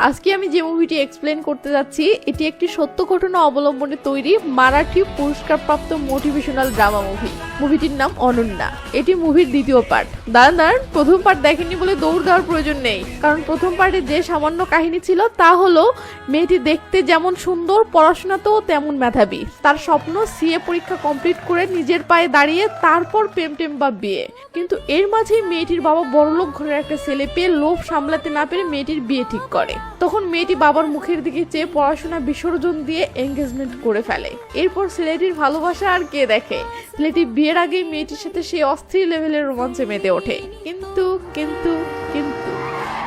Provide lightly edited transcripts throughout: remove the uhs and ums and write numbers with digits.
আজকে আমি যে মুভিটি এক্সপ্লেন করতে যাচ্ছি এটি একটি সত্য ঘটনা অবলম্বনে তৈরি মারাঠি পুরস্কারপ্রাপ্ত মোটিভেশনাল ড্রামা মুভি। মুভিটির নাম অনন্যা। এটি মুভির দ্বিতীয় পার্ট। দাঁড়ান, প্রথম পার্ট দেখেননি বলে দৌড় দেওয়ার প্রয়োজন নেই, কারণ প্রথম পার্টে যে সামান্য কাহিনী ছিল তা হলো মেয়েটি দেখতে যেমন সুন্দর, পড়াশোনাতেও তেমন মেধাবী। তার স্বপ্ন সিএ পরীক্ষা কমপ্লিট করে নিজের পায়ে দাঁড়িয়ে তারপর প্রেম বা বিয়ে। কিন্তু এর মাঝে মেয়েটির বাবা বড়লোক ঘরের একটা ছেলে পেয়ে লোভ সামলাতে না পেরে মেয়েটির বিয়ে ঠিক করে। তখন মেয়েটি বাবার মুখের দিকে চেয়ে পড়াশোনা বিসর্জন দিয়ে এঙ্গেজমেন্ট করে ফেলে। এরপর ছেলেটির ভালোবাসা আর কে দেখে, ছেলেটি বিয়ের আগেই মেয়েটির সাথে সেই অস্থির লেভেলের রোমাঞ্চে মেতে ওঠে। কিন্তু কিন্তু কিন্তু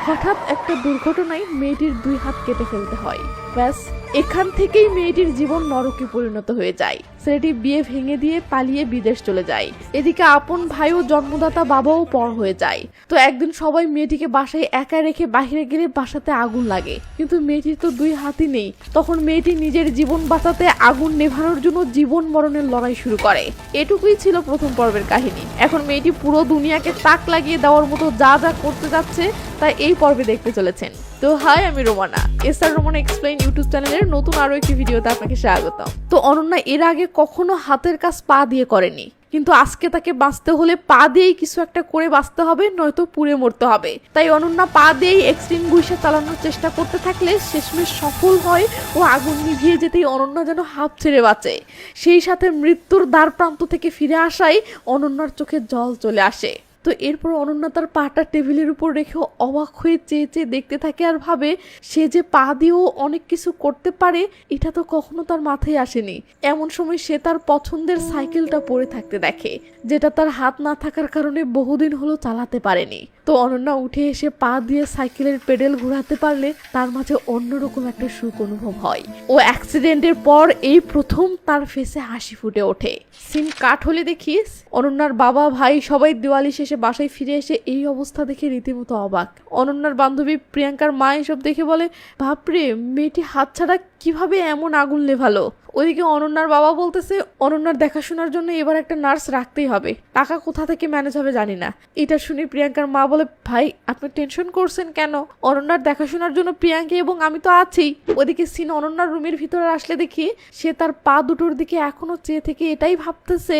হঠাৎ একটা দুর্ঘটনায় মেয়েটির 2 হাত কেটে ফেলতে হয়। ব্যাস, এখান থেকেই মেয়েটির জীবন নরকে পরিণত হয়ে যায়। ছেলেটি বিয়ে ভেঙে দিয়ে পালিয়ে বিদেশ চলে যায়। এদিকে আপন ভাই ও জন্মদাতা বাবাও পর হয়ে যায়। তো একদিন সবাই মেয়েটিকে বাসায় একা রেখে বাইরে গেলে বাসাতে আগুন লাগে, কিন্তু মেয়েটির তো 2 হাতই নেই। তখন মেয়েটি নিজের জীবন বাঁচাতে আগুন নেভানোর জন্য জীবন মরণের লড়াই শুরু করে। এটুকুই ছিল প্রথম পর্বের কাহিনী। এখন মেয়েটি পুরো দুনিয়াকে তাক লাগিয়ে দেওয়ার মতো যা যা করতে যাচ্ছে তা এই পর্বে দেখতে চলেছেন। তো হাই, আমি Romana, SR Romana explain YouTube চ্যানেলের নতুন আরো একটি ভিডিওতে আপনাকে স্বাগতম। তো অনন্যা এর আগে কখনো হাতের কাজ পা দিয়ে করেনি, কিন্তু আজকে তাকে বাঁচতে হলে পা দিয়েই কিছু একটা করে বাঁচতে হবে, নয়তো পুড়ে মরতে হবে। তাই অনন্যা পা দিয়েই এক্সটিংগুইশার চালানোর চেষ্টা করতে থাকলে শেষমেশ সফল হয় ও আগুন নিভিয়ে যেতেই অনন্যা যেন হাঁপ ছেড়ে বাঁচে। সেই সাথে মৃত্যুর দ্বার প্রান্ত থেকে ফিরে আসায় অনন্যার চোখে জল চলে আসে। তো এরপর অনন্যা তার পাটা টেবিলের উপর রেখে অবাক হয়ে চেয়ে চেয়ে দেখতে থাকে আর ভাবে সে যে পা দিয়েও অনেক কিছু করতে পারে এটা তো কখনো তার মাথায় আসেনি। এমন সময় সে তার পছন্দের সাইকেলটা পড়ে থাকতে দেখে, যেটা তার হাত না থাকার কারণে বহুদিন হলো চালাতে পারেনি। তো অনন্যা উঠে এসে পা দিয়ে সাইকেলের পেডেল ঘোরাতে পারলে তার মাঝে অন্যরকম একটা সুখ অনুভব হয়। ও অ্যাক্সিডেন্টের পর এই প্রথম তার ফেসে হাসি ফুটে ওঠে। সিন কাট হলে দেখিস অনন্যার বাবা ভাই সবাই দিওয়ালি শেষে বাসায় ফিরে এসে এই অবস্থা দেখে রীতিমতো অবাক। অনন্যার বান্ধবী প্রিয়াঙ্কার মা এসব দেখে বলে, বাপরে, মেয়েটি হাত ছাড়া কিভাবে এমন আগুন নেভালো। ওইদিকে অনন্যার বাবা বলতেছে অনন্যার দেখাশোনার জন্য এবার একটা নার্স রাখতেই হবে, টাকা কোথা থেকে ম্যানেজ হবে জানি না। এটা শুনে প্রিয়াঙ্কার মা বলে, ভাই আপনি টেনশন করছেন কেন, অনন্যার দেখাশোনার জন্য প্রিয়াঙ্কা এবং আমি তো আছি। ওদিকে সিন অনন্যার রুমের ভিতরে আসলে দেখি সে তার পা দুটোর দিকে এখনো চেয়ে থেকে এটাই ভাবতেছে,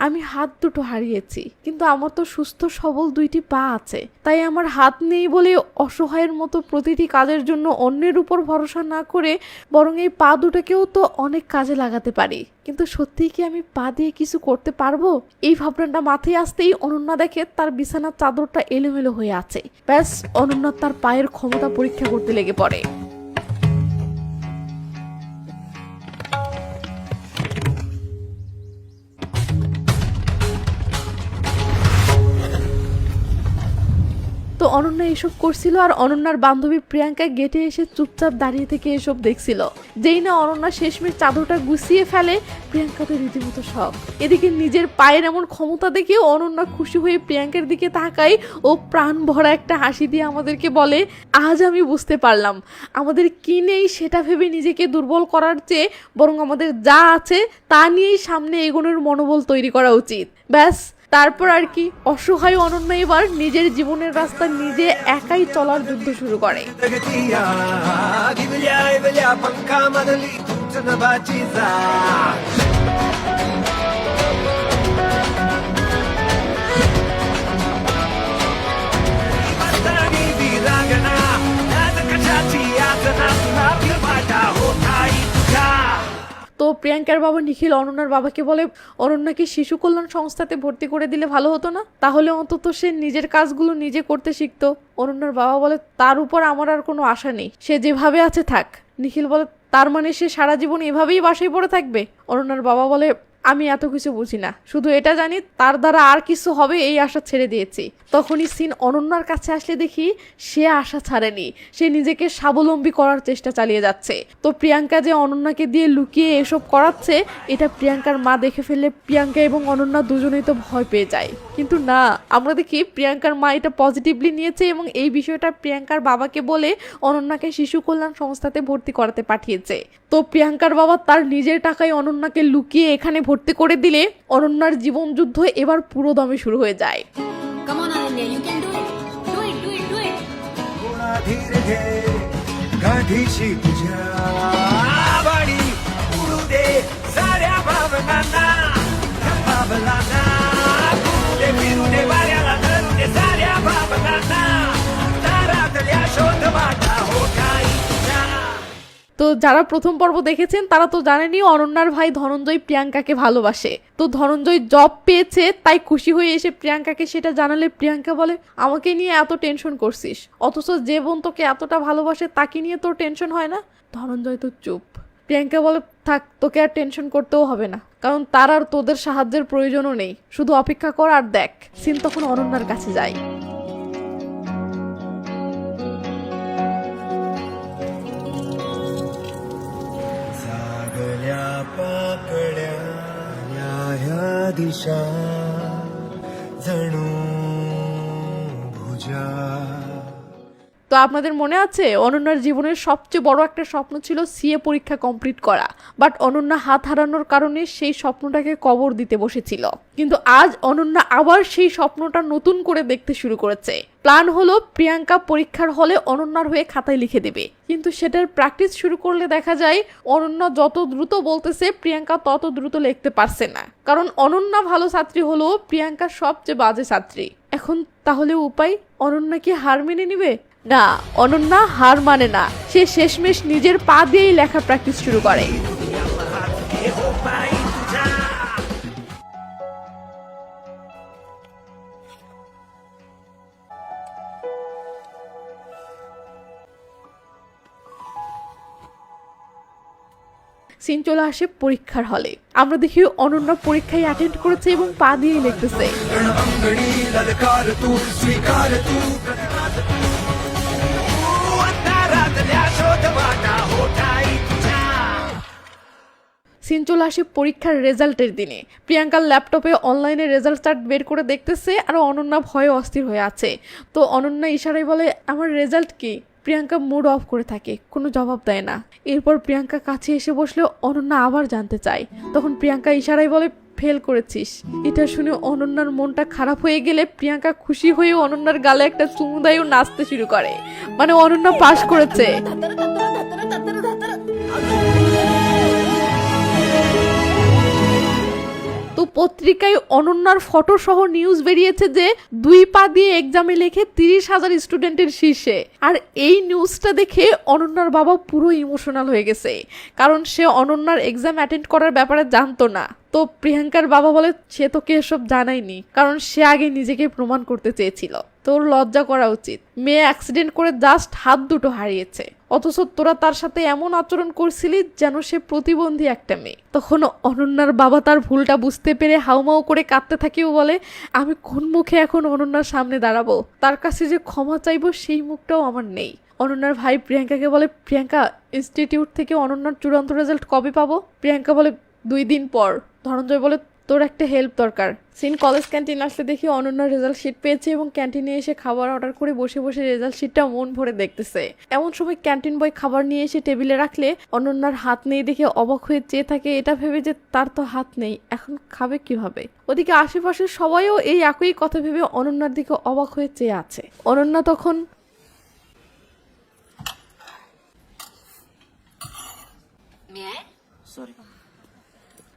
আমি হাত দুটো হারিয়েছি, কিন্তু আমার তো সুস্থ সবল 2টি পা আছে। তাই আমার হাত নেই বলে অসহায়ের মতো প্রতিটি কাজের জন্য অন্যের উপর ভরসা না করে বরং এই পা দুটোকেও তো অনেক কাজে লাগাতে পারি। কিন্তু সত্যিই কি আমি পা দিয়ে কিছু করতে পারবো? এই ভাবনাটা মাথায় আসতেই অনন্যা দেখে তার বিছানার চাদরটা এলোমেলো হয়ে আছে। ব্যাস, অনন্যা তার পায়ের ক্ষমতা পরীক্ষা করতে লেগে পড়ে। তো অনন্যা এসব করছিল আর অনন্যার বান্ধবী প্রিয়াঙ্কা গেটে এসে চুপচাপ দাঁড়িয়ে থেকে এসব দেখছিল। যেই না অনন্যা শেষমেশ চাদরটা গুছিয়ে ফেলে, প্রিয়াঙ্কা তো রীতিমতো শক। এদিকে নিজের পায়ের এমন ক্ষমতা দেখে অনন্যা খুশি হয়ে প্রিয়াঙ্কার দিকে তাকায় ও প্রাণ ভরা একটা হাসি দিয়ে আমাদেরকে বলে, আজ আমি বুঝতে পারলাম আমাদের কি নেই সেটা ভেবে নিজেকে দুর্বল করার চেয়ে বরং আমাদের যা আছে তা নিয়েই সামনে এগোনোর মনোবল তৈরি করা উচিত। ব্যাস, তারপর আর কি, অসহায় অনন্যা এবার নিজের জীবনের রাস্তা নিজে একাই চলার যুদ্ধ শুরু করে। তো প্রিয়াঙ্কার বাবা নিখিল অনন্যার বাবাকে বলে, অনন্যাকে শিশু কল্যাণ সংস্থাতে ভর্তি করে দিলে ভালো হতো না? তাহলে অন্তত সে নিজের কাজগুলো নিজে করতে শিখতো। অনন্যার বাবা বলে, তার উপর আমার আর কোনো আশা নেই, সে যেভাবে আছে থাক। নিখিল বলে, তার মানে সে সারা জীবন এভাবেই বাসায় পড়ে থাকবে? অনন্যার বাবা বলে, আমি এত কিছু বুঝি না, শুধু এটা জানি তার দ্বারা আর কিছু হবে এই আশা ছেড়ে দিয়েছি। তখনই সিন অনন্যার কাছে আসলে দেখি সে আশা ছাড়েনি, সে নিজেকে স্বাবলম্বী করার চেষ্টা চালিয়ে যাচ্ছে। তো প্রিয়াঙ্কা যে অনন্যাকে দিয়ে লুকিয়ে এসব করাচ্ছে এটা প্রিয়াঙ্কার মা দেখে ফেললে প্রিয়াঙ্কা এবং অনন্যা দুজনেই তো ভয় পেয়ে যায়। কিন্তু না, আমরা দেখি প্রিয়াঙ্কার মা এটা পজিটিভলি নিয়েছে এবং এই বিষয়টা প্রিয়াঙ্কার বাবাকে বলে অনন্যাকে শিশু কল্যাণ সংস্থাতে ভর্তি করাতে পাঠিয়েছে। তো প্রিয়াঙ্কার বাবা তার নিজের টাকায় অনন্যাকে লুকিয়ে এখানে ভর্তি করে দিলে অনন্যার জীবন যুদ্ধ এবার পুরো দমে শুরু হয়ে যায়। Come on, Ananya, you can do it. Do it, do it, do it. दिशी तुझ्या आवडी उडू दे साऱ्या भावनांना भावनांना उडू दे फिरू दे वाऱ्याला धरू दे साऱ्या भावनांना तारातल्या शोध माझा हो काही तुझ्या। তো যারা প্রথম পর্ব দেখেছেন তারা তো জানেনই অনন্যার ভাই ধনঞ্জয় প্রিয়াঙ্কাকে ভালোবাসে। তো ধনঞ্জয় জব পেয়েছে তাই খুশি হয়ে এসে প্রিয়াঙ্কাকে সেটা জানালে প্রিয়াঙ্কা বলে আমাকে নিয়ে এত টেনশন করছিস, অথচ যে বোন তোকে এতটা ভালোবাসে তাকে নিয়ে তোর টেনশন হয় না। ধনঞ্জয় তো চুপ। প্রিয়াঙ্কা বলে থাক, তোকে আর টেনশন করতেও হবে না, কারণ তার আর তোদের সাহায্যের প্রয়োজনও নেই, শুধু অপেক্ষা কর আর দেখ। সিন তখন অনন্যার কাছে যায়। जागल्या पाकड्या ह्या दिशा जणू भुजा। তো আপনাদের মনে আছে অনন্যার জীবনের সবচেয়ে বড় একটা স্বপ্ন ছিল সিএ পরীক্ষা কমপ্লিট করা, বাট অনন্যা হাত হারানোর কারণে সেই স্বপ্নটাকে কবর দিতে বসেছিল। কিন্তু আজ অনন্যা আবার সেই স্বপ্নটা নতুন করে দেখতে শুরু করেছে। প্ল্যান হলো প্রিয়াঙ্কা পরীক্ষার হলে অনন্যার হয়ে খাতায় লিখে দেবে, কিন্তু সেটার প্র্যাকটিস শুরু করলে দেখা যায় অনন্যা যত দ্রুত বলতেছে প্রিয়াঙ্কা তত দ্রুত লিখতে পারছে না, কারণ অনন্যা ভালো ছাত্রী হলো প্রিয়াঙ্কা সবচেয়ে বাজে ছাত্রী। এখন তাহলে উপায়, অনন্যা কি হার মেনে নিবে? না, অনন্যা হার মানে না, সে শেষমেশ নিজের পা দিয়েই লেখা প্র্যাকটিস শুরু করে। সিন চলে আসে পরীক্ষার হলে। আমরা দেখি অনন্যা পরীক্ষায় অ্যাটেন্ড করেছে এবং পা দিয়ে লিখতেছে। সিন চলে আসে পরীক্ষার রেজাল্টের দিনে। প্রিয়াঙ্কার ল্যাপটপে অনলাইনে রেজাল্ট চার্ট বের করে দেখতেছে আর অনন্যা ভয়ে অস্থির হয়ে আছে। তো অনন্যা ইশারায় বলে আমার রেজাল্ট কি? প্রিয়াঙ্কা মুড অফ করে থাকে, কোনো জবাব দেয় না। এরপর প্রিয়াঙ্কা কাছে এসে বসলে অনন্যা আবার জানতে চায়। তখন প্রিয়াঙ্কা ইশারায় বলে ফেল করেছিস। এটা শুনে অনন্যার মনটা খারাপ হয়ে গেলে প্রিয়াঙ্কা খুশি হয়ে অনন্যার গালে একটা চুমু দেয় ও নাচতে শুরু করে, মানে অনন্যা পাস করেছে। তো পত্রিকায় অনন্যার ফটো সহ নিউজ বেরিয়েছে যে 2 পা দিয়ে এক্সামে লেখে 30,000 স্টুডেন্টের শীর্ষে। আর এই নিউজটা দেখে অনন্যার বাবা পুরো ইমোশনাল হয়ে গেছে, কারণ সে অনন্যার এক্সাম অ্যাটেন্ড করার ব্যাপারে জানতো না। তো প্রিয়াঙ্কার বাবা বলে সে তোকে এসব জানায়নি, কারণ সে আগে নিজেকে প্রমাণ করতে চেয়েছিল। তোর লজ্জা করা উচিত, মেয়ে অ্যাক্সিডেন্ট করে জাস্ট হাত দুটো হারিয়েছে, অথচ তোরা তার সাথে এমন আচরণ করছিলি যেন সে প্রতিবন্ধী একটা মেয়ে। তখন অনন্যার বাবা তার ভুলটা বুঝতে পেরে হাউমাউ করে কাঁদতে থাকে ও বলে আমি কোন মুখে এখন অনন্যার সামনে দাঁড়াবো, তার কাছে যে ক্ষমা চাইবো সেই মুখটাও আমার নেই। অনন্যার ভাই প্রিয়াঙ্কাকে বলে প্রিয়াঙ্কা ইনস্টিটিউট থেকে অনন্যার চূড়ান্ত রেজাল্ট কবে পাবো? প্রিয়াঙ্কা বলে 2 দিন পর। ধনঞ্জয় বলে তোর একটা হেল্প দরকার। সিন কলেজ ক্যান্টিন আসলে দেখি অনন্যা রেজাল্ট শিট পেয়েছে এবং ক্যান্টিনে এসে খাবার অর্ডার করে বসে বসে রেজাল্ট শিটটা মন ভরে দেখতেছে। এমন সময় ক্যান্টিন বয় খাবার নিয়ে এসে টেবিলে রাখলে অনন্যার হাত নেই দেখে অবাক হয়ে চেয়ে থাকে, এটা ভেবে যে তার তো হাত নেই, এখন খাবে কিভাবে। ওদিকে আশেপাশের সবাইও এই একই কথা ভেবে অনন্যার দিকে অবাক হয়ে চেয়ে আছে। অনন্যা তখন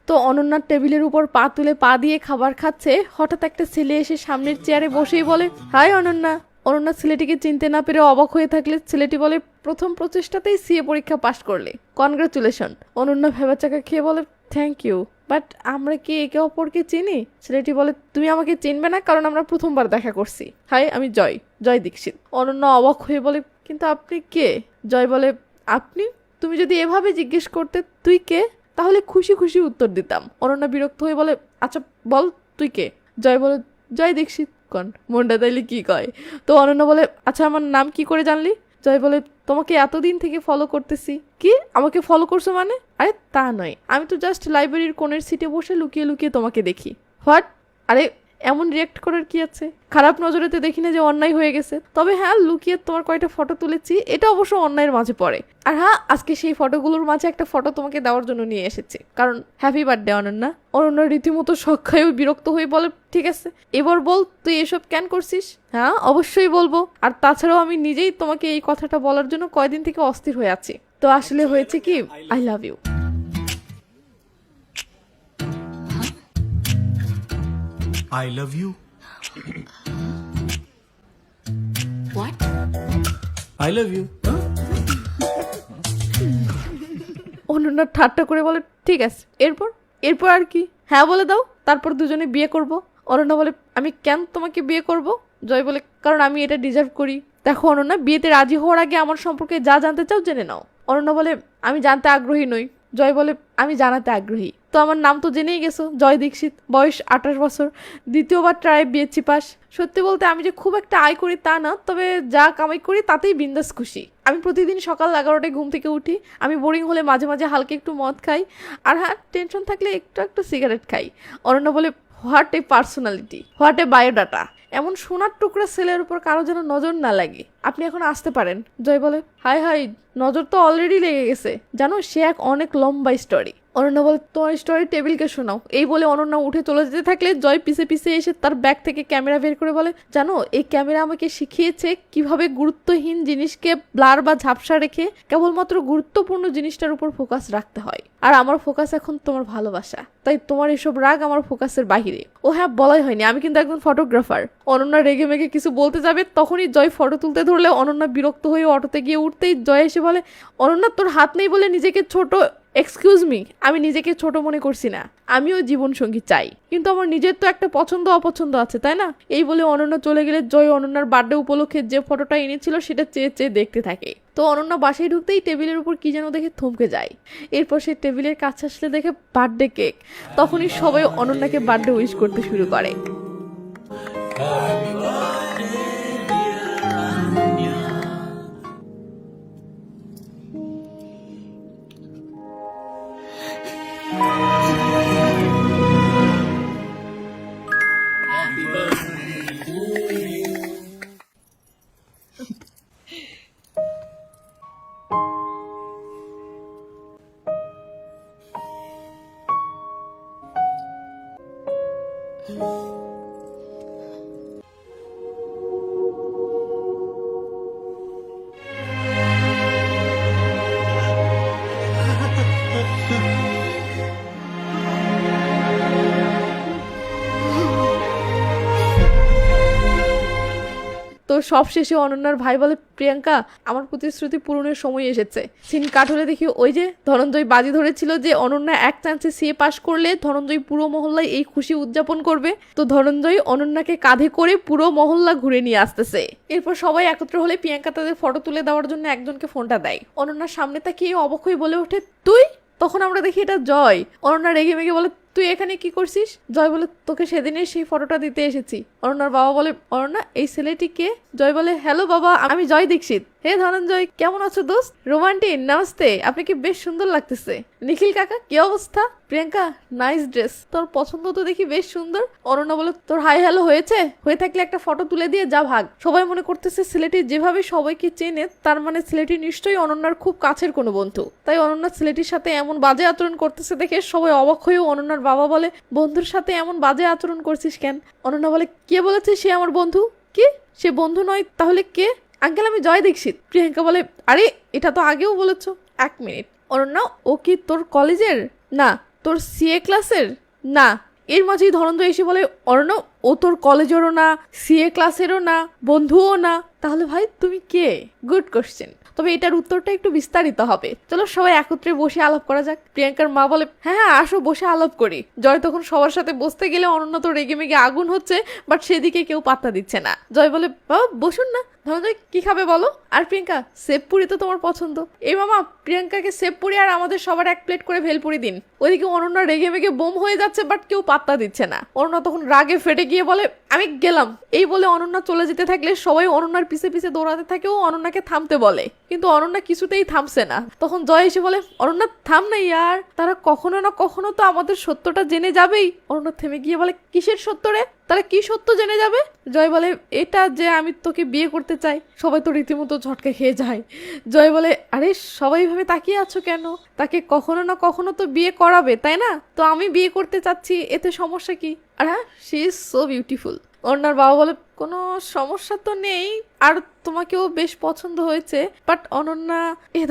তো অনন্যার টেবিলের উপর পা তুলে পা দিয়ে খাবার খাচ্ছে। হঠাৎ একটা ছেলে এসে সামনের চেয়ারে বসেই বলে হাই অনন্যা। অনন্যা ছেলেটিকে চিনতে না পেরে অবাক হয়ে থাকলে ছেলেটি বলে প্রথম প্রচেষ্টাতেই সিএ পরীক্ষা পাশ করলে, কনগ্রাচুলেশন। অনন্যা ভেবাচাকা খেয়ে বলে থ্যাংক ইউ, বাট আমরা কি একে অপরকে চিনি? ছেলেটি বলে তুমি আমাকে চিনবে না, কারণ আমরা প্রথমবার দেখা করছি। হাই, আমি জয়, জয় দীক্ষিত। অনন্যা অবাক হয়ে বলে কিন্তু আপনি কে? জয় বলে আপনি? তুমি যদি এভাবে জিজ্ঞেস করতে তুই কে, তাহলে খুশি খুশি উত্তর দিতাম। অনন্যা বিরক্ত হয়ে বলে আচ্ছা বল তুই কে? জয় বলে জয় দীক্ষিত। কন মনটা তাইলে কি কয়? তো অনন্যা বলে আচ্ছা আমার নাম কি করে জানলি? জয় বলে তোমাকে এতদিন থেকে ফলো করতেছি। কি আমাকে ফলো করছো মানে? আরে তা নয়, আমি তো জাস্ট লাইব্রেরির কোণের সিটে বসে লুকিয়ে লুকিয়ে তোমাকে দেখি। হোয়াট? আরে এমন রিয়াক্ট করার কি আছে? খারাপ নজরেতে দেখি না যে অন্যায় হয়ে গেছে, তবে হ্যাঁ লুকিয়ে তোমার কয়টা ফটো তুলেছি, এটা অবশ্য অন্যায়ের মাঝে পড়ে। আর হ্যাঁ আজকে সেই ফটোগুলোর মাঝে একটা ফটো তোমাকে দেওয়ার জন্য নিয়ে এসেছি, কারণ হ্যাপি বার্থডে অনন্যা। অনন্যা রীতিমতো সক্ষায় বিরক্ত হয়ে বলে, ঠিক আছে এবার বল তুই এসব কেন করছিস? হ্যাঁ অবশ্যই বলবো, আর তাছাড়াও আমি নিজেই তোমাকে এই কথাটা বলার জন্য কয়দিন থেকে অস্থির হয়ে আছি। তো আসলে হয়েছে কি, I love you. I love you. What? I love you. Ananya ঠাট্টা করে বলে, ঠিক আছে এরপর? এরপর আর কি? হ্যাঁ বলে দাও, তারপর দুজনে বিয়ে করব। অনন্যা বলে, আমি কেন তোমাকে বিয়ে করব? জয় বলে, কারণ আমি এটা ডিজার্ভ করি। দেখো অনন্যা, বিয়েতে রাজি হওয়ার আগে আমার সম্পর্কে যা জানতে চাও জেনে নাও। অনন্যা বলে, আমি জানতে আগ্রহী নই। জয় বলে, আমি জানাতে আগ্রহী। তো আমার নাম তো জেনেই গেছো, জয় দীক্ষিত, বয়স 28 বছর, দ্বিতীয়বার ট্রাই বিএসসি পাস। সত্যি বলতে আমি যে খুব একটা আয় করি তা না, তবে যা কামাই করি তাতেই বিন্দাস খুশি। আমি প্রতিদিন সকাল 11টায় ঘুম থেকে উঠি। আমি বোরিং হলে মাঝে মাঝে হালকা একটু মদ খাই, আর হ্যাঁ টেনশন থাকলে একটু একটু সিগারেট খাই। অনন্যা বলে, what a personality, what a biodata. এমন সোনার টুকরা ছেলের উপর কারো যেন নজর না লাগে। আপনি এখন আসতে পারেন। জয় বলে, হাই হাই, নজর তো অলরেডি লেগে গেছে, জানো সে এক অনেক লম্বা স্টোরি। অনন্যা বলে, তোমার স্টোরি টেবিলকে শোনাও। এই বলে অনন্যা উঠে চলে যেতে থাকলে জয় পিছে পিছে এসে তার ব্যাগ থেকে ক্যামেরা বের করে বলে, জানো এই ক্যামেরা আমাকে শিখিয়েছে কিভাবে গুরুত্বহীন জিনিসকে ব্লার বা ঝাপসা রেখে কেবলমাত্র গুরুত্বপূর্ণ জিনিসটার উপর ফোকাস রাখতে হয়। আর আমার ফোকাস এখন তোমার ভালোবাসা, তাই তোমার এসব রাগ আমার ফোকাসের বাহিরে। ও হ্যাঁ বলাই হয়নি, আমি কিন্তু একজন ফটোগ্রাফার। অনন্যা রেগে মেগে কিছু বলতে যাবে, তখনই জয় ফটো তুলতে ধরলে অনন্যা বিরক্ত হয়ে অটোতে গিয়ে উঠতেই জয় এসে বলে, অনন্যা তোর হাত নেই বলে নিজেকে ছোট। এক্সকিউজ মি, আমি নিজেকে ছোট মনে করছি না, আমিও জীবনসঙ্গী চাই, কিন্তু আমার নিজের তো একটা পছন্দ অপছন্দ আছে তাই না? এই বলে অনন্যা চলে গেলে জয় অনন্যার বার্থডে উপলক্ষে যে ফটোটা এনেছিল সেটা চেয়ে চেয়ে দেখতে থাকে। তো অনন্যা বাসায় ঢুকতেই টেবিলের উপর কি যেন দেখে থমকে যায়। এরপর সে টেবিলের কাছে আসলে দেখে বার্থডে কেক। তখনই সবাই অনন্যাকে বার্থডে উইশ করতে শুরু করে। তো সবশেষে অনন্যার ভাই বলে, প্রিয়াঙ্কা আমার প্রতিশ্রুতি পূরণের সময় এসেছে। সিন কাট হলে দেখি ওই যে ধনঞ্জয় বাজি ধরেছিল যে অনন্যা এক চান্সে সিএ পাশ করলে ধনঞ্জয় পুরো মহল্লায় এই খুশি উদযাপন করবে। তো ধনঞ্জয় অনন্যাকে কাঁধে করে পুরো মহল্লা ঘুরে নিয়ে আসতেছে। এরপর সবাই একত্র হলে প্রিয়াঙ্কা তাদের ফটো তুলে দেওয়ার জন্য একজনকে ফোনটা দেয়। অনন্যার সামনে তাকিয়ে অবাক হয়ে বলে ওঠে, তুই? তখন আমরা দেখি এটা জয়। অনন্যা রেগে মেগে বলে, তুই এখানে কি করছিস? জয় বলে, তোকে সেদিনের সেই ফটোটা দিতে এসেছি। অনন্যার বাবা বলে, অনন্যা এই ছেলেটি কে? জয় বলে, হ্যালো বাবা, আমি জয় দীক্ষিত। হে ধনঞ্জয়, কেমন আছো দোস্ত? রোমান্টিক, নমস্তে, আপনাকে বেশ সুন্দর লাগতেছে। নিখিল কাকা কি অবস্থা? প্রিয়াঙ্কা, নাইস ড্রেস, তোর পছন্দ তো দেখি বেশ সুন্দর। অনন্যা বলে, তোর হাই হ্যালো হয়েছে? হয়ে থাকলে একটা ফটো তুলে দিয়ে যা ভাগ। সবাই মনে করতেছে ছেলেটি যেভাবে সবাইকে চেনে তার মানে ছেলেটি নিশ্চয়ই অনন্যার খুব কাছের কোনো বন্ধু। তাই অনন্যা ছেলেটির সাথে এমন বাজে আচরণ করতেছে দেখে সবাই অবাক হয়েও অনন্যার বাবা বলে, বন্ধুর সাথে এমন বাজে আচরণ করছিস কেন? অনন্যা বলে, কে বলেছে সে আমার বন্ধু? কি, সে বন্ধু নয় তাহলে কে? আঙ্কেল, আমি জয় দীক্ষিত। প্রিয়াঙ্কা বলে, আরে এটা তো আগেও বলেছো। এক মিনিট অনন্যা, ও কি তোর কলেজের? না। তোর সিএ ক্লাসের? না। এর মাঝেই ধনঞ্জয় এসে বলে, অর্ণব ও তোর কলেজেরও না, সিএ ক্লাসেরও না, বন্ধুও না, তাহলে ভাই তুমি কে? গুড কোশ্চেন, তবে এটার উত্তরটা একটু বিস্তারিত হবে। চলো সবাই একত্রে বসে আলাপ করা যাক। প্রিয়াঙ্কার মা বলে, হ্যাঁ হ্যাঁ আসো বসে আলাপ করি। জয় তখন সবার সাথে বসতে গেলে অনন্যা তো রেগে মেগে আগুন হচ্ছে, বাট সেদিকে কেউ পাত্তা দিচ্ছে না। জয় বলে, বাবা বসুন না। ধনঞ্জয়, কি খাবে বলো? আর প্রিয়াঙ্কা, সেবপুরি তো তোমার পছন্দ। এই মামা, প্রিয়াঙ্কাকে সেবপুরি আর আমাদের সবার এক প্লেট করে ভেলপুরি দিন। ওইদিকে অনন্যা রেগে মেগে বোম হয়ে যাচ্ছে, বাট কেউ পাত্তা দিচ্ছে না। অনন্যা তখন রাগে ফেটে গিয়ে বলে, আমি গেলাম। এই বলে অনন্যা চলে যেতে থাকলে সবাই অনন্যার পিছে পিছে দৌড়াতে থাকে ও অনন্যাকে অনন্যাকে থামতে বলে, কিন্তু অনন্যা কিছুতেই থামছে না। তখন জয় এসে বলে, অনন্যা থাম না ইয়ার, তারা কখনো না কখনো তো আমাদের সত্যটা জেনে যাবেই। অনন্যা থেমে গিয়ে বলে, কিসের সত্য রে? তারা কি সত্য জেনে যাবে? জয় বলে, এটা যে আমি তোকে বিয়ে করতে চাই। সবাই তো রীতিমতো ঝটকা খেয়ে যায়। জয় বলে, আরে সবাই ভাবে তাকিয়ে আছো কেন? তাকে কখনো না কখনো তো বিয়ে করাবে, তাই না? তো আমি বিয়ে করতে চাচ্ছি, এতে সমস্যা কি? আর হ্যাঁ, শি ইজ সো বিউটিফুল। অনন্যার বাবা বলে, কোনো সমস্যা তো নেই, আর তোমাকেও বেশ পছন্দ হয়েছে, বাট অনন্যা,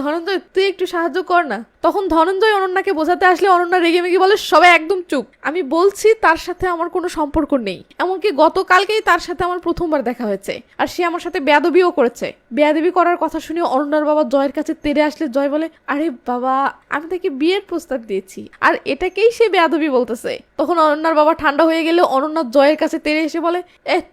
ধনঞ্জয় তুই একটু সাহায্য কর না। তখন ধনঞ্জয় অনন্যাকে বোঝাতে আসলে অনন্যা রেগে মেগে বলে, সবাই একদম চুপ, আমি বলছি তার সাথে আমার কোনো সম্পর্ক নেই। এমনকি গতকালকেই তার সাথে আমার প্রথমবার দেখা হয়েছে, আর সে আমার সাথে বেয়াদবিও করেছে। বেয়াদবি করার কথা শুনে অনন্যার বাবা জয়ের কাছে তেড়ে আসলে জয় বলে, আরে বাবা, আমি তাকে বিয়ের প্রস্তাব দিয়েছি, আর এটাকেই সে বেয়াদবি বলতেছে। তখন অনন্যার বাবা ঠান্ডা হয়ে গেলে অনন্যা জয়ের কাছে তেড়ে এসে বলে,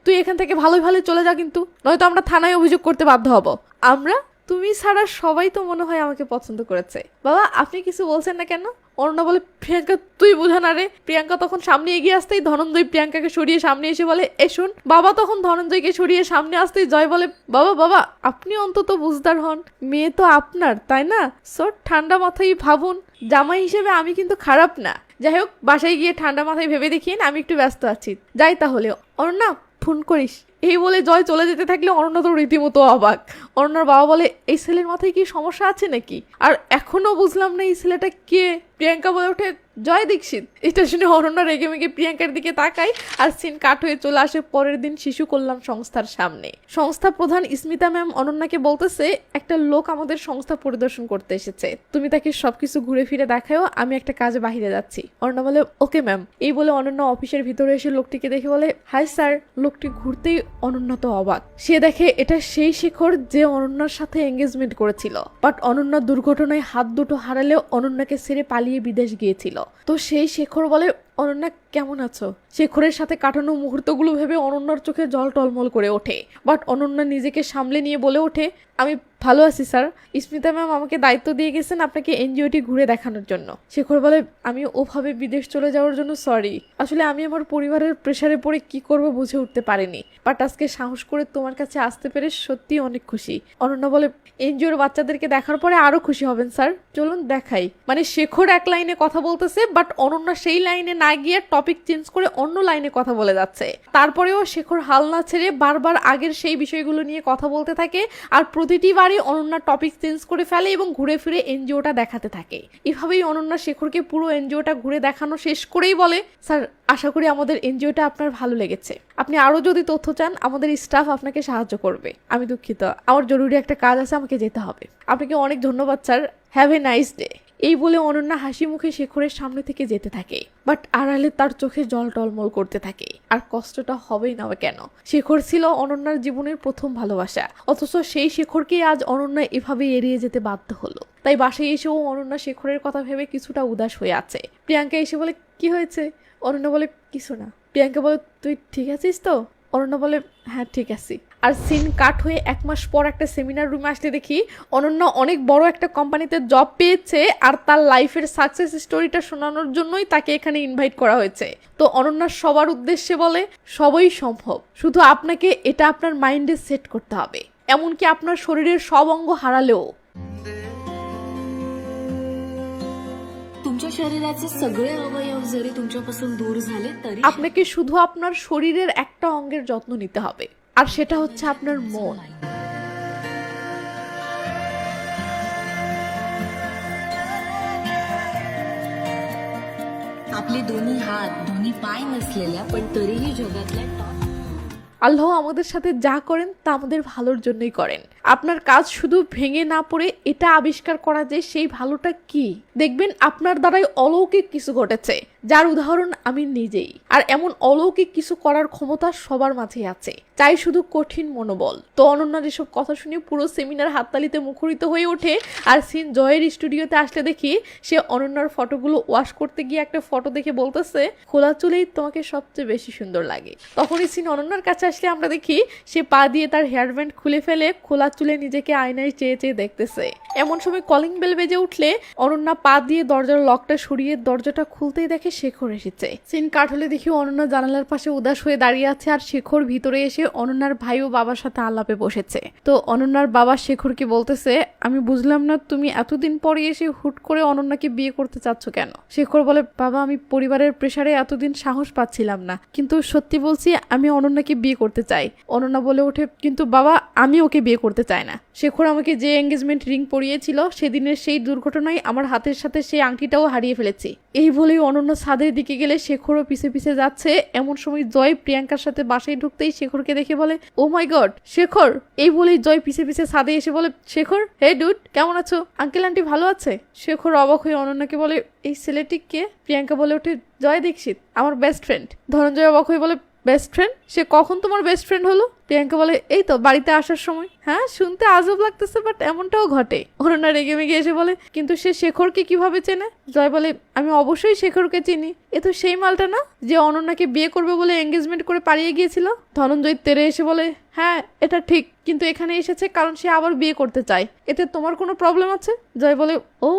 তুই এখান থেকে ভালোই ভালো চলে যা, কিন্তু নয়তো আমরা থানায় অভিযোগ করতে বাধ্য হব। আমরা? তুমি ছাড়া সবাই তো মনে হয় আমাকে পছন্দ করেছে। বাবা, আপনি কিছু বলছেন না কেন? অনন্যা বলে, প্রিয়াঙ্কা তুই বোঝা না রে। প্রিয়াঙ্কা তখন সামনে এগিয়ে আসতেই ধনঞ্জয় প্রিয়াঙ্কাকে সরিয়ে সামনে এসে বলে, শোন। বাবা তখন ধনঞ্জয়কে সরিয়ে সামনে আসতেই জয় বলে, বাবা আপনি অন্তত বুঝদার হন, মেয়ে তো আপনার, তাই না? সো ঠান্ডা মাথায় ভাবুন, জামাই হিসেবে আমি কিন্তু খারাপ না। যাই হোক, বাসায় গিয়ে ঠান্ডা মাথায় ভেবে দেখিন, আমি একটু ব্যস্ত আছি, যাই তাহলে। অনন্যা ফোন করিস। এই বলে জয় চলে যেতে থাকলে অনন্যা তো রীতিমতো অবাক। অনন্যার বাবা বলে, এই ছেলের মাথায় কি সমস্যা আছে নাকি? আর এখনো বুঝলাম না এই ছেলেটা কে। প্রিয়াঙ্কা বলে ওঠে, জয় দীক্ষিত। এটা শুনে অনন্যা রেগে মেগে প্রিয়াঙ্কার দিকে তাকায়, আর সিন কাট হয়ে চলে আসে পরের দিন শিশু কল্যাণ সংস্থার সামনে। সংস্থা প্রধান স্মিতা ম্যাম অনন্যাকে বলতেছে, একটা লোক আমাদের সংস্থা পরিদর্শন করতে এসেছে, তুমি তাকে সবকিছু ঘুরে ফিরে দেখাও, আমি একটা কাজে বাহিরে যাচ্ছি। অনন্যা বলে, ওকে ম্যাম। এই বলে অনন্যা অফিসের ভিতরে এসে লোকটিকে দেখে বলে, হাই স্যার। লোকটি ঘুরতেই অনন্যা তো অবাক। সে দেখে এটা সেই শেখর যে অনন্যার সাথে এঙ্গেজমেন্ট করেছিল, বাট অনন্যা দুর্ঘটনায় হাত দুটো হারালে অনন্যাকে ছেড়ে পালিয়ে বিদেশ গিয়েছিল। তো সেই শেখর বলে, অনন্যা কেমন আছো? শেখরের সাথে কাটানো মুহূর্তগুলো ভেবে অনন্যার চোখে জল টলমল করে ওঠে, বাট অনন্যা নিজেকে সামলে নিয়ে বলে ওঠে, আমি ভালো আছি স্যার। স্মিতা ম্যাম আমাকে দায়িত্ব দিয়ে গেছেন আপনাকে এনজিওটি ঘুরে দেখানোর জন্য। শেখর বলে, আমি ওভাবে বিদেশ চলে যাওয়ার জন্য সরি। আসলে আমি আমার পরিবারের প্রেসারে পড়ে কি করব বুঝে উঠতে পারিনি, বাট আজকে সাহস করে তোমার কাছে আসতে পেরে সত্যি অনেক খুশি। অনন্যা বলে, এনজিওর বাচ্চাদেরকে দেখার পরে আরো খুশি হবেন স্যার, চলুন দেখাই। মানে শেখর এক লাইনে কথা বলতেছে, বাট অনন্যা সেই লাইনে না গিয়ে টপিক চেঞ্জ করে অন্য লাইনে কথা বলে যাচ্ছে। তারপরেও শেখর হাল না ছেড়ে বারবার আগের সেই বিষয়গুলো নিয়ে কথা বলতে থাকে, আর প্রতিটি বারই অনন্যা টপিক চেঞ্জ করে ফেলে এবং ঘুরে ফিরে এনজিওটা দেখাতে থাকে। এভাবেই অনন্যা শেখরকে পুরো এনজিওটা ঘুরে দেখানো শেষ করেই বলে, স্যার আশা করি আমাদের এনজিওটা আপনার ভালো লেগেছে। আপনি আরো যদি তথ্য চান আমাদের স্টাফ আপনাকে সাহায্য করবে। আমি দুঃখিত, আমার জরুরি একটা কাজ আছে, আমাকে যেতে হবে। আপনাকে অনেক ধন্যবাদ sir, have a nice day. এই বলে অনন্যা হাসি মুখে শেখরের সামনে থেকে যেতে থাকে, বাট আড়ালে তার চোখে জল টলমল করতে থাকে। আর কষ্টটা হবেই না কেন, শেখর ছিল অনন্যার জীবনের প্রথম ভালোবাসা, অথচ সেই শেখরকে আজ অনন্যা এভাবে এড়িয়ে যেতে বাধ্য হলো। তাই বাসায় এসেও অনন্যা শেখরের কথা ভেবে কিছুটা উদাস হয়ে আছে। প্রিয়াঙ্কা এসে বলে, কি হয়েছে? অনন্যা বলে, কিছু না। প্রিয়াঙ্কা বলে, তুই ঠিক আছিস তো? অনন্যা বলে, হ্যাঁ ঠিক আছি। আর সিন কাট হয়ে 1 মাস পর একটা সেমিনার রুমে আসলে দেখি অনন্যা অনেক বড় একটা কোম্পানিতে জব পেয়েছে, আর তার লাইফের সাকসেস স্টোরিটা শোনানোর জন্যই তাকে এখানে ইনভাইট করা হয়েছে। তো অনন্যা সবার উদ্দেশ্যে বলে, সবই সম্ভব, শুধু আপনাকে এটা আপনার মাইন্ডে সেট করতে হবে। এমনকি আপনার শরীরের সব অঙ্গ হারালেও तुमच्या शरीराचे सगळे अवयव जरी तुमच्यापासून दूर झाले तरी আপনাকে শুধু আপনার শরীরের একটা অঙ্গের যত্ন নিতে হবে, আর সেটা হচ্ছে আপনার মন। आपले दोन्ही हात दोन्ही पाय नसलेल्या पण तरीही जगातल्या टॉप আল্লাহ আমাদের সাথে যা করেন তা আমাদের ভালোর জন্যই করেন। আপনার কাজ শুধু ভেঙে না পড়ে এটা আবিষ্কার করা যে সেই ভালোটা কি। দেখবেন আপনার দ্বারাই অলৌকিক কিছু ঘটেছে, যার উদাহরণ আমি নিজেই। আর এমন অলৌকিক কিছু করার ক্ষমতা সবার মাঝেই আছে, চাই শুধু কঠিন মনোবল। তো অনন্যার এসব কথা শুনে পুরো সেমিনার হাততালিতে মুখরিত হয়ে ওঠে। আর সিন জয়ের স্টুডিওতে আসলে দেখি সে অনন্যার ফটোগুলো ওয়াশ করতে গিয়ে একটা ফটো দেখে বলতেছে, খোলা চুলেই তোমাকে সবচেয়ে বেশি সুন্দর লাগে। তখনই সিন অনন্যার কাছে আসলে আমরা দেখি সে পা দিয়ে তার হেয়ার ব্যান্ড খুলে ফেলে খোলা চুলে নিজেকে আয়নায় চেয়ে চেয়ে দেখতেছে। এমন সময় কলিং বেল বেজে উঠলে অনন্যা পা দিয়ে দরজার লকটা সরিয়ে দরজাটা খুলতেই দেখে দেখে শেখর এসেছে। সিন কাট হলে দেখি অনন্যা জানালার পাশে উদাস হয়ে দাঁড়িয়ে আছে, আর শেখর ভিতরে এসে অনন্যার ভাই ও বাবার সাথে আলাপে বসেছে। তো অনন্যার বাবা শেখরকে বলতেছে, আমি বুঝলাম না তুমি এতদিন পরে এসে হুট করে অনন্যাকে বিয়ে করতে চাচ্ছ কেন? শেখর বলে, বাবা আমি পরিবারের প্রেসারে এতদিন সাহস পাচ্ছিলাম না, কিন্তু সত্যি বলছি আমি অনন্যাকে বিয়ে করতে চাই। অনন্যা বলে ওঠে, কিন্তু বাবা আমি ওকে বিয়ে করতে চাই না। শেখর আমাকে যে এঙ্গেজমেন্ট রিং পরিয়েছিল সেদিনের সেই দুর্ঘটনায় আমার হাতের সাথে সেই আংটিটাও হারিয়ে ফেলেছি। এই বলেই অনন্য ছাদের দিকে গেলে শেখরও পিছে পিছে যাচ্ছে। এমন সময় জয় প্রিয়াঙ্কার সাথে বাসায় ঢুকতেই শেখরকে দেখে বলে, ও মাই গড শেখর। এই বলেই জয় পিছে পিছে ছাদে এসে বলে, শেখর হে ডুড কেমন আছো? আঙ্কেল আন্টি ভালো আছে? শেখর অবাক হয়ে অনন্যাকে বলে, এই ছেলেটি কে? প্রিয়াঙ্কা বলে ওঠে, জয় দীক্ষিত, আমার বেস্ট ফ্রেন্ড। ধনঞ্জয় অবাক হয়ে বলে, বেস্ট ফ্রেন্ড? সে কখন তোমার বেস্ট ফ্রেন্ড হলো? প্রিয়াঙ্কা বলে, এই তো বাড়িতে আসার সময়। হ্যাঁ শুনতে আজব লাগতেছে, বাট এমনটাও ঘটে। অনন্যা রেগে মেগে এসে বলে, কিন্তু সে শেখরকে কিভাবে চেনে? জয় বলে, আমি অবশ্যই শেখরকে চিনি, এ তো সেই মালটা না যে অনন্যাকে বিয়ে করবে বলে এঙ্গেজমেন্ট করে পালিয়ে গিয়েছিল। ধনঞ্জয় তেরে এসে বলে, হ্যাঁ এটা ঠিক, কিন্তু এখানে এসেছে কারণ সে আবার বিয়ে করতে চায়, এতে তোমার কোনো প্রবলেম আছে? জয় বলে, ও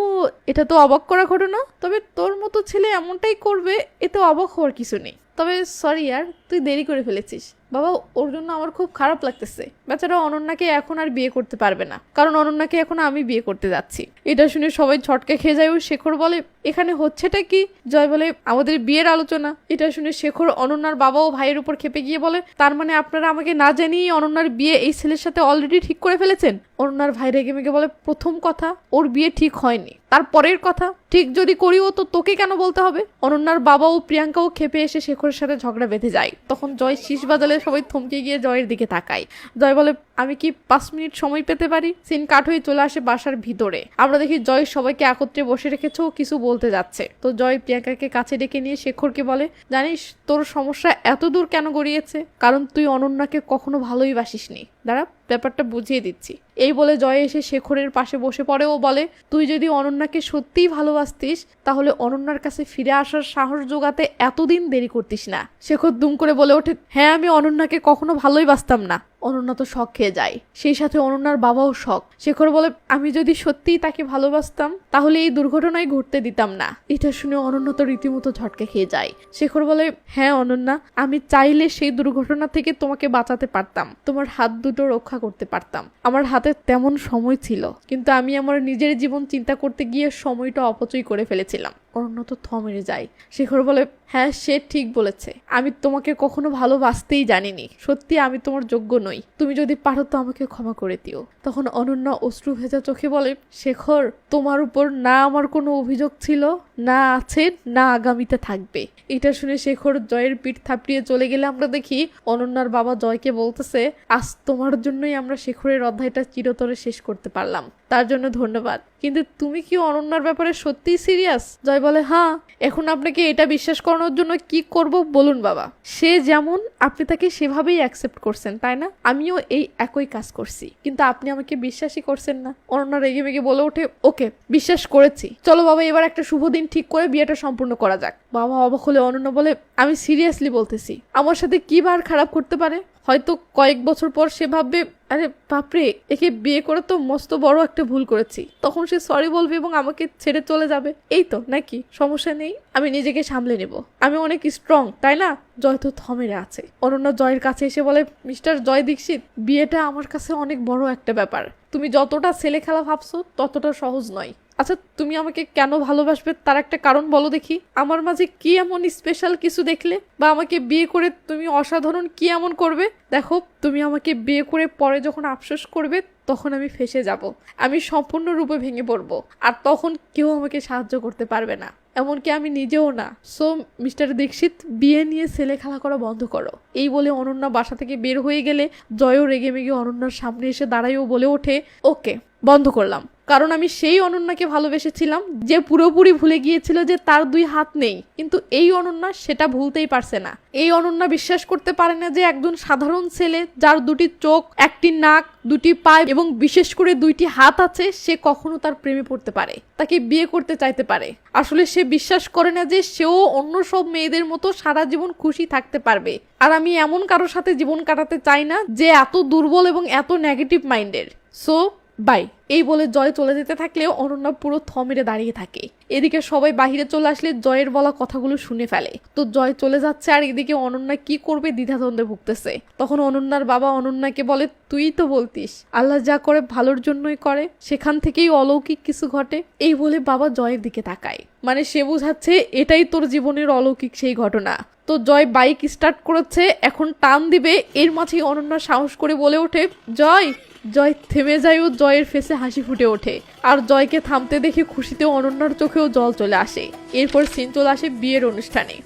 এটা তো অবাক করা ঘটনা, তবে তোর মতো ছেলে এমনটাই করবে এতে অবাক হওয়ার কিছু নেই। তবে সরি ইয়ার, তুই দেরি করে ফেলেছিস। বাবা ওর জন্য আমার খুব খারাপ লাগতেছে। বেচারা অনন্যাকে এখন আর বিয়ে করতে পারবে না, কারণ অনন্যাকে এখন আমি বিয়ে করতে যাচ্ছি। এটা শুনে সবাই ছটকে খেয়ে যায়। ও শেখর বলে, এখানে হচ্ছেটা কি? জয় বলে, আমাদের বিয়ের আলোচনা। এটা শুনে শেখর অনন্যার বাবা ও ভাইয়ের উপর খেপে গিয়ে বলে, তার মানে আপনারা আমাকে না জানিয়ে অনন্যার বিয়ে এই ছেলের সাথে অলরেডি ঠিক করে ফেলেছেন? অনন্যার ভাই রেগে মেগে বলে, প্রথম কথা ওর বিয়ে ঠিক হয়নি, তারপরের কথা ঠিক যদি করিও তো তোকে কেন বলতে হবে? অনন্যার বাবা ও প্রিয়াঙ্কাও খেপে এসে শেখরের সাথে ঝগড়া বেঁধে যায়। তখন জয় শীষ বাজালে সবাই থমকে গিয়ে জয়ের দিকে তাকায়। জয় বলে, আমি কি 5 মিনিট সময় পেতে পারি? সিন কাট হয়ে চলে আসে বাসার ভিতরে। আমরা দেখি জয় সবাইকে একত্রে বসে রেখেছে ও কিছু বলতে যাচ্ছে। তো জয় প্রিয়াঙ্কাকে কাছে ডেকে নিয়ে শেখরকে বলে, জানিস তোর সমস্যা এত দূর কেন গড়িয়েছে? কারণ তুই অনন্যাকে কখনো ভালোই বাসিসনি। দাঁড়া ব্যাপারটা বুঝিয়ে দিচ্ছি। এই বলে জয় এসে শেখরের পাশে বসে পড়ে ও বলে, তুই যদি অনন্যাকে সত্যিই ভালোবাসতিস তাহলে অনন্যার কাছে ফিরে আসার সাহস জোগাতে এতদিন দেরি করতিস না। শেখর দুম করে বলে ওঠে, হ্যাঁ আমি অনন্যাকে কখনো ভালোই বাসতাম না। অনন্যা তো শখ খেয়ে যায়, সেই সাথে অনন্যার বাবাও শখ। শেখর বলে, আমি যদি সত্যিই তাকে ভালোবাসতাম তাহলে এই দুর্ঘটনায় ঘটতে দিতাম না। এটা শুনে অনন্যা তো রীতিমতো ঝটকে খেয়ে যায়। শেখর বলে, হ্যাঁ অনন্যা, আমি চাইলে সেই দুর্ঘটনা থেকে তোমাকে বাঁচাতে পারতাম, তোমার হাত দুটো রক্ষা করতে পারতাম। আমার হাতে তেমন সময় ছিল, কিন্তু আমি আমার নিজের জীবন চিন্তা করতে গিয়ে সময়টা অপচয় করে ফেলেছিলাম। অনন্য তো থমেরে যায়। শেখর বলে, হ্যাঁ সে ঠিক বলেছে, আমি তোমাকে কখনো ভালোবাসতেই জানিনি। সত্যি আমি তোমার যোগ্য নই, তুমি যদি পারো তো আমাকে ক্ষমা করে দিও। তখন অনন্যা অশ্রু ভেজা চোখে বলে, শেখর তোমার উপর না আমার কোনো অভিযোগ ছিল, না আছে, না আগামীতে থাকবে। এটা শুনে শেখর জয়ের পিঠ থাপড়িয়ে চলে গেলে আমরা দেখি অনন্যার বাবা জয়কে বলতেছে, আজ তোমার জন্যই আমরা শেখরের অধ্যায়টা চিরতরে শেষ করতে পারলাম, তার জন্য ধন্যবাদ। কিন্তু তুমি কি অনন্যার ব্যাপারে সত্যিই সিরিয়াস? জয় বলে, হ্যাঁ। এখন আপনাকে এটা বিশ্বাস করানোর জন্য কি করব বলুন বাবা? সে যেমন আপনি তাকে সেভাবেই অ্যাকসেপ্ট করছেন তাই না? আমিও এই একই কাজ করছি, কিন্তু আপনি আমাকে বিশ্বাসই করছেন না। অনন্যা রেগে মেগে বলে ওঠে, ওকে বিশ্বাস করেছি, চলো বাবা এবার একটা শুভ দিন ঠিক করে বিয়েটা সম্পূর্ণ করা যাক। বাবা অবাক হলে অনন্যা বলে, আমি সিরিয়াসলি বলতেছি, আমার সাথে কি বার খারাপ করতে পারে? হয়তো কয়েক বছর পর সে ভাববে, আরে বাপরে একে বিয়ে করে তো মস্ত বড় একটা ভুল করেছি, তখন সে সরি বলবে এবং আমাকে ছেড়ে চলে যাবে। এই তো নাকি? সমস্যা নেই, আমি নিজেকে সামলে নেব, আমি অনেক স্ট্রং তাই না? জয় তো থমেরে আছে। অনন্যা জয়ের কাছে এসে বলে, মিস্টার জয় দীক্ষিত, বিয়েটা আমার কাছে অনেক বড় একটা ব্যাপার। তুমি যতটা ছেলে খেলা ভাবছো ততটা সহজ নয়। আচ্ছা তুমি আমাকে কেন ভালোবাসবে তার একটা কারণ বলো দেখি। আমার মাঝে কি এমন স্পেশাল কিছু দেখলে, বা আমাকে বিয়ে করে তুমি অসাধারণ কি এমন করবে? দেখো তুমি আমাকে বিয়ে করে পরে যখন আফসোস করবে তখন আমি ফেঁসে যাব, আমি সম্পূর্ণরূপে ভেঙে পড়বো, আর তখন কেউ আমাকে সাহায্য করতে পারবে না, এমনকি আমি নিজেও না। সো মিস্টার দীক্ষিত, বিয়ে নিয়ে ছেলে খেলা করা বন্ধ করো। এই বলে অনন্যা বাসা থেকে বের হয়ে গেলে জয়ও রেগে মেগে অনন্যার সামনে এসে দাঁড়ায়ও বলে ওঠে, ওকে বন্ধ করলাম, কারণ আমি সেই অনন্যাকে ভালোবেসেছিলাম যে পুরোপুরি ভুলে গিয়েছিল যে তার 2 হাত নেই, কিন্তু এই অনন্যা সেটা ভুলতেই পারছে না। এই অনন্যা বিশ্বাস করতে পারে না যে একজন সাধারণ ছেলে যার 2টি চোখ, 1টি নাক, 2টি পায়ে এবং বিশেষ করে 2টি হাত আছে, সে কখনো তার প্রেমে পড়তে পারে, তাকে বিয়ে করতে চাইতে পারে। আসলে সে বিশ্বাস করে না যে সেও অন্য সব মেয়েদের মতো সারা জীবন খুশি থাকতে পারবে। আর আমি এমন কারোর সাথে জীবন কাটাতে চাই না যে এত দুর্বল এবং এত নেগেটিভ মাইন্ডের। So bye. এই বলে জয় চলে যেতে থাকলেও অনন্যা পুরো থমেরে দাঁড়িয়ে থাকে। এদিকে সবাই বাহিরে চলে আসলে জয়ের বলা কথাগুলো শুনে ফেলে। তো জয় চলে যাচ্ছে আর এদিকে অনন্যা কি করবে দ্বিধাদ্বন্দ্বে ভুগতেছে। তখন অনন্যার বাবা অনন্যাকে বলে, তুই তো বলতিস আল্লাহ যা করে ভালোর জন্যই করে, সেখান থেকেই অলৌকিক কিছু ঘটে। এই বলে বাবা জয়ের দিকে তাকায়, মানে সে বোঝাচ্ছে এটাই তোর জীবনের অলৌকিক সেই ঘটনা। তো জয় বাইক স্টার্ট করেছে, এখন টান দিবে, এর মাঝেই অনন্যা সাহস করে বলে ওঠে, জয়। জয় থেমে যায় ও জয়ের ফেসে হাসি ফুটে ওঠে। আর জয়কে থামতে দেখে খুশিতে অনন্যার চোখেও জল চলে আসে। এরপর সিন চলে আসে বিয়ের অনুষ্ঠানে।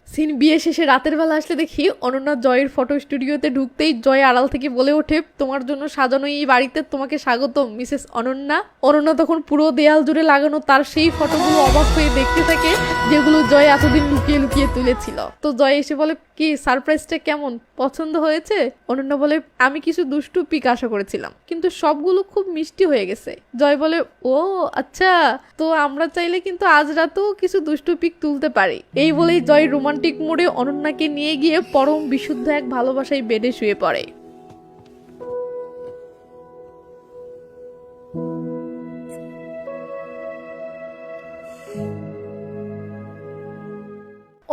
সিন বিয়ে শেষে রাতের বেলা আসলে দেখি অনন্যা জয়ের ফটো স্টুডিওতে ঢুকতেই জয় আড়াল থেকে বলে ওঠে, তোমার জন্য সাজানো এই বাড়িতে তোমাকে স্বাগত মিসেস অনন্যা। অনন্যা তখন পুরো দেয়াল জুড়ে লাগানো তার সেই ফটোগুলো অবাক হয়ে দেখতে থাকে, যেগুলো জয় এতদিন লুকিয়ে লুকিয়ে তুলেছিল। তো জয় এসে বলে, কি সারপ্রাইজটা কেমন, পছন্দ হয়েছে? অনন্যা বলে, আমি কিছু দুষ্টু পিক আশা করেছিলাম, কিন্তু সবগুলো খুব মিষ্টি হয়ে গেছে। জয় বলে, ও আচ্ছা, তো আমরা চাইলে কিন্তু আজ রাতেও কিছু দুষ্টু পিক তুলতে পারি। এই বলেই জয় রোমান্টিক মোড়ে অনন্যাকে নিয়ে গিয়ে পরম বিশুদ্ধ এক ভালোবাসায় বেডে শুয়ে পড়ে।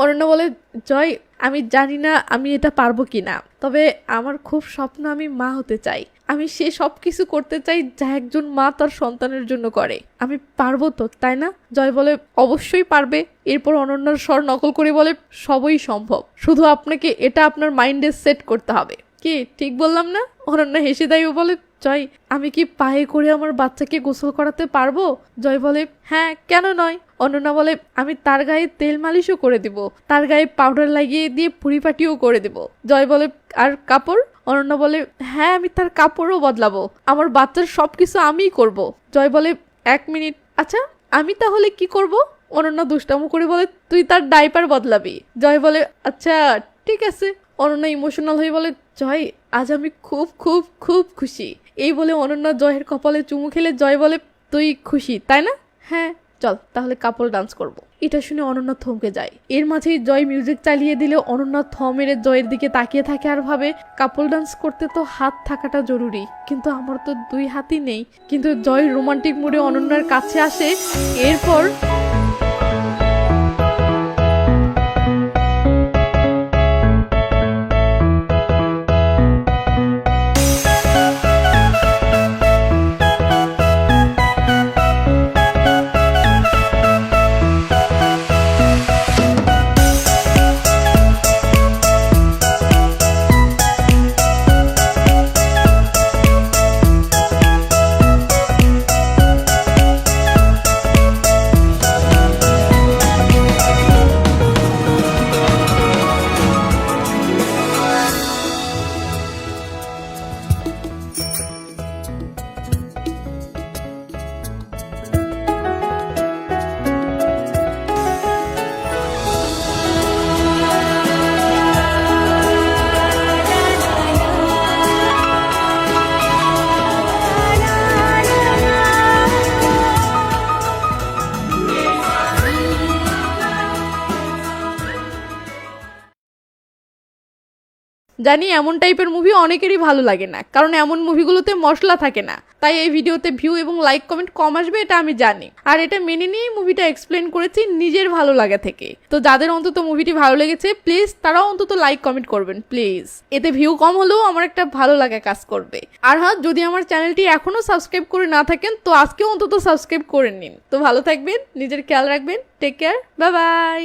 অনন্যা বলে, জয় আমি জানি না আমি এটা পারবো কিনা, তবে আমার খুব স্বপ্ন আমি মা হতে চাই। আমি সে সব কিছু করতে চাই যা একজন মা তার সন্তানের জন্য করে। আমি পারবো তো, তাই না? জয় বলে, অবশ্যই পারবে। এরপর অনন্যার স্বর নকল করে বলে, সবই সম্ভব, শুধু আপনাকে এটা আপনার মাইন্ডে সেট করতে হবে। কি ঠিক বললাম না? অনন্যা হেসে দেয় ও বলে, জয় আমি কি পায়ে করে আমার বাচ্চাকে গোসল করাতে পারবো? জয় বলে, হ্যাঁ কেন নয়। অনন্যা বলে, আমি তার গায়ে তেল মালিশও করে দিব, তার গায়ে পাউডার লাগিয়ে দিয়ে পরিপাটিও করে দিব। জয় বলে, আর কাপড়? অনন্যা বলে, হ্যাঁ আমি তার কাপড়ও বদলাবো, আমার বাচ্চার সবকিছু আমিই করব। জয় বলে, 1 মিনিট, আচ্ছা আমি তাহলে কি করব? অনন্যা দুষ্টামো করে বলে, তুই তার ডাইপার বদলাবি। জয় বলে, আচ্ছা ঠিক আছে। অনন্যা ইমোশনাল হয়ে বলে, জয় আজ আমি খুব খুব খুব খুশি। এই বলে অনন্যা জয়ের কপালে চুমু খেলে জয় বলে, তুই খুশি তাই না? হ্যাঁ চল তাহলে কাপল ডান্স করব। এটা শুনে অনন্যা থমকে যায়। এর মাঝেই জয় মিউজিক চালিয়ে দিলে অনন্যা মেরে জয়ের দিকে তাকিয়ে থাকে আর ভাবে, কাপল ডান্স করতে তো হাত থাকাটা জরুরি, কিন্তু আমার তো 2 হাতই নেই। কিন্তু জয় রোমান্টিক মুডে অনন্যার কাছে আসে। এরপর জানি এমন টাইপের মুভি অনেকেরই ভালো লাগে না, কারণ এমন মুভিগুলোতে মশলা থাকে না। তাই এই ভিডিওতে ভিউ এবং লাইক কমেন্ট কম আসবে এটা আমি জানি, আর এটা মেনে নিয়েই মুভিটা এক্সপ্লেন করেছি নিজের ভালো লাগা থেকে। তো যাদের অন্তত মুভিটি ভালো লেগেছে প্লিজ তারাও অন্তত লাইক কমেন্ট করবেন প্লিজ। এতে ভিউ কম হলেও আমার একটা ভালো লাগা কাজ করবে। আর হ্যাঁ, যদি আমার চ্যানেলটি এখনো সাবস্ক্রাইব করে না থাকেন তো আজকেও অন্তত সাবস্ক্রাইব করে নিন। তো ভালো থাকবেন, নিজের খেয়াল রাখবেন, টেক কেয়ার, বাই বাই।